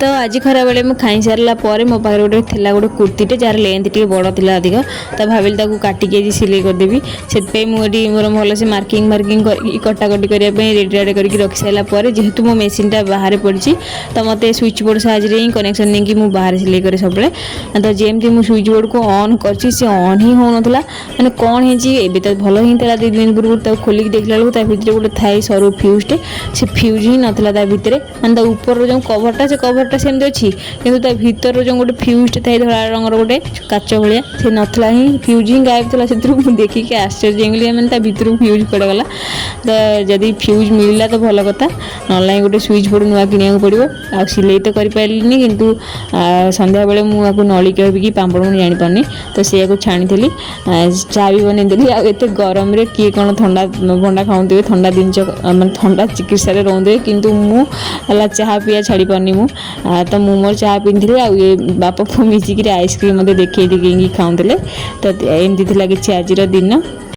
तो आज खरा बेले मुझे खाई सारा पर मो पाखे गोटे थी गोटे कुर्तीटे जार लेंथ टे बड़ थी अधिक तो भाविली काटिकी सिलाई करदेवी से मुझे मोर भल से मार्किंग कटाकटी करने रेडी राड कर रखी सारापर जेहेतु मो मेसीनटा बाहर पड़ी तो मत स्विच बोर्ड साहाଯ୍य ही कनेक्शन नहीं कि मुझे बाहर सिलाई करे सब तो जमती मुझे स्विच बोर्ड को ऑन कर ऑन ही हो ना मैंने कौन है तो भल ही था 2 दिन पूर्व खोलिक देखला बेलू गोटे थाई सरू फ्यूजटे से फ्यूज ही नाला भितर मानते ऊपर जो कभरटा से कभरटा सेमती अच्छी कि भितर जो गोटे फ्यूजटे थाई धला रंगर गोटे काच भाया से नाला ही फ्यूज ही गायब था से देखिए आश्चर्य मैंने भितर फ्यूज पड़ गला तो जदि फ्यूज मिलला तो भल कथा ना गोटे स्विच बोर्ड नुआ किनिया पड़ो आ सिलाई तो करें किंतु संध्या बेले मुझे नलिक कि पापड़ मुझे जापारे तो सी छाणी चाह भी बनईदेली आते गरम किए कौन ठंडा भंडा खाऊे ठंडा जिनस मैं ठंडा चिकित्सा रोदे किंतु मुझे चाह पीया छाड़ी पारनी तो मुझे मोर चाह पीनी आ बापा पु मिसिक आइसक्रीम देखी खाऊले तो एमती कि आज दिन।